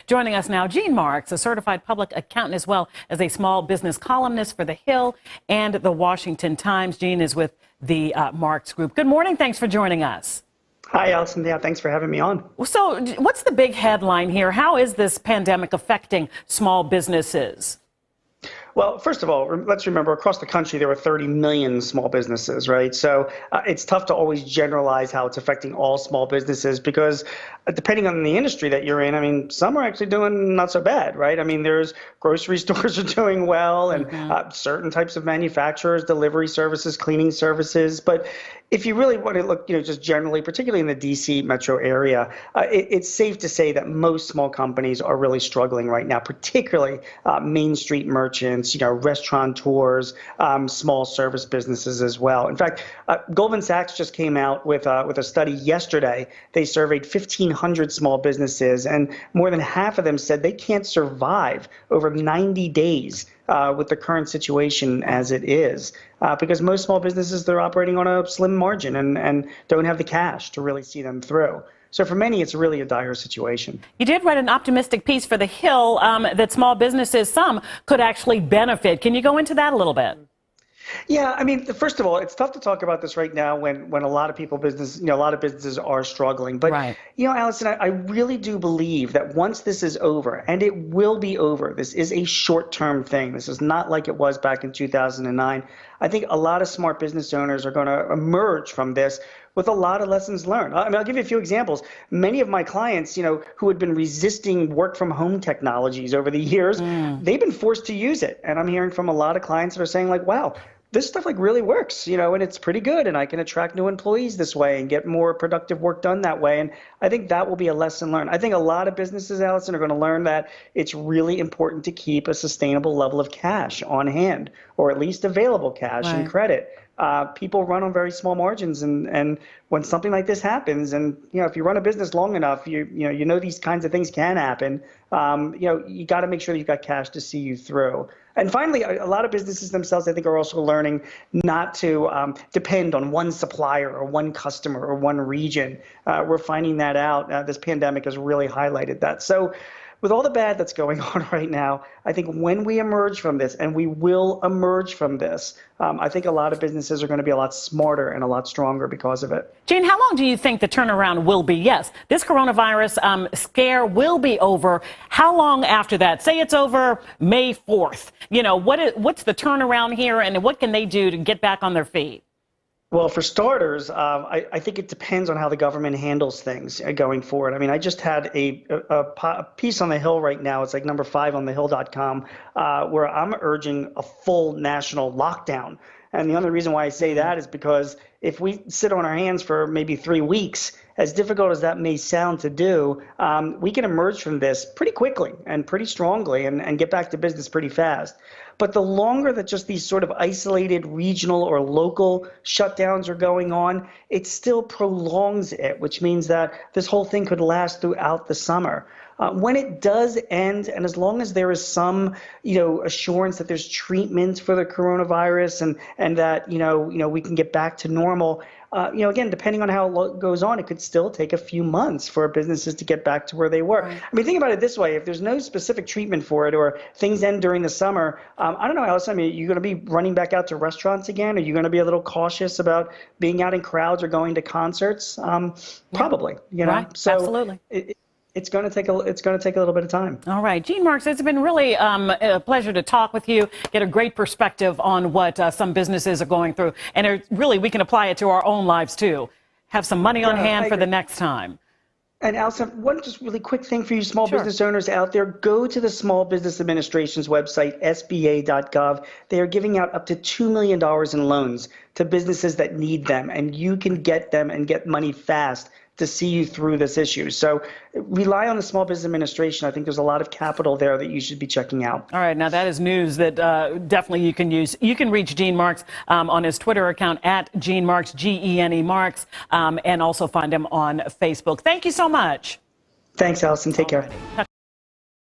Joining us now, Gene Marks, a certified public accountant as well as a small business columnist for The Hill and The Washington Times. Gene is with the Marks Group. Good morning. Thanks for joining us. Hi, Allison. Yeah, thanks for having me on. So what's the big headline here? How is this pandemic affecting small businesses? Well, first of all, let's remember across the country, there were 30 million small businesses, right? So it's tough to always generalize how it's affecting all small businesses because depending on the industry that you're in, I mean, some are actually doing not so bad, right? I mean, there's grocery stores are doing well and certain types of manufacturers, delivery services, cleaning services. But if you really want to look, just generally, particularly in the DC metro area, it's safe to say that most small companies are really struggling right now, particularly Main Street merchants, restaurateurs, small service businesses as well. In fact, Goldman Sachs just came out with a study yesterday. They surveyed 1,500 small businesses, and more than half of them said they can't survive over 90 days with the current situation as it is, because most small businesses, they're operating on a slim margin and don't have the cash to really see them through. So for many, it's really a dire situation. You did write an optimistic piece for The Hill that small businesses, some could actually benefit. Can you go into that a little bit? Yeah, I mean, first of all, it's tough to talk about this right now when a lot of people a lot of businesses are struggling. But, right. Allison, I really do believe that once this is over, and it will be over, this is a short-term thing. This is not like it was back in 2009. I think a lot of smart business owners are going to emerge from this with a lot of lessons learned. I mean, I'll give you a few examples. Many of my clients, who had been resisting work from home technologies over the years, they've been forced to use it. And I'm hearing from a lot of clients that are saying like, wow, this stuff really works, and it's pretty good, and I can attract new employees this way and get more productive work done that way. And I think that will be a lesson learned. I think a lot of businesses, Allison, are going to learn that it's really important to keep a sustainable level of cash on hand, or at least available cash and credit. People run on very small margins, and when something like this happens, and if you run a business long enough, you know these kinds of things can happen. You got to make sure that you've got cash to see you through. And finally, a lot of businesses themselves, I think, are also learning not to depend on one supplier or one customer or one region. We're finding that out. This pandemic has really highlighted that. So with all the bad that's going on right now, I think when we emerge from this, and we will emerge from this, I think a lot of businesses are going to be a lot smarter and a lot stronger because of it. Gene, how long do you think the turnaround will be? Yes, this coronavirus scare will be over. How long after that? Say it's over May 4th. What's the turnaround here, and what can they do to get back on their feet? Well, for starters, I think it depends on how the government handles things going forward. I mean, I just had a piece on The Hill right now. It's like number 5 on thehill.com, where I'm urging a full national lockdown. And the only reason why I say that is because if we sit on our hands for maybe 3 weeks, as difficult as that may sound to do, we can emerge from this pretty quickly and pretty strongly and get back to business pretty fast. But the longer that just these sort of isolated regional or local shutdowns are going on, it still prolongs it, which means that this whole thing could last throughout the summer. When it does end, and as long as there is some, assurance that there's treatment for the coronavirus and that, we can get back to normal, again, depending on how it goes on, it could still take a few months for businesses to get back to where they were. Right. I mean, think about it this way. If there's no specific treatment for it or things end during the summer, I don't know, Allison, I mean, are you going to be running back out to restaurants again? Are you going to be a little cautious about being out in crowds or going to concerts? Probably, Right. So absolutely. It's going to take a little bit of time. All right, Gene Marks, it's been really a pleasure to talk with you, get a great perspective on what some businesses are going through, and really we can apply it to our own lives too. Have some money on hand for the next time. And Allison, one just really quick thing for you small Sure. business owners out there, go to the Small Business Administration's website, SBA.gov. They are giving out up to $2 million in loans to businesses that need them, and you can get them and get money fast to see you through this issue. So rely on the Small Business Administration. I think there's a lot of capital there that you should be checking out. All right, now that is news that definitely you can use. You can reach Gene Marks on his Twitter account at Gene Marks, Gene Marks, and also find him on Facebook. Thank you so much. Thanks, Allison. Take care.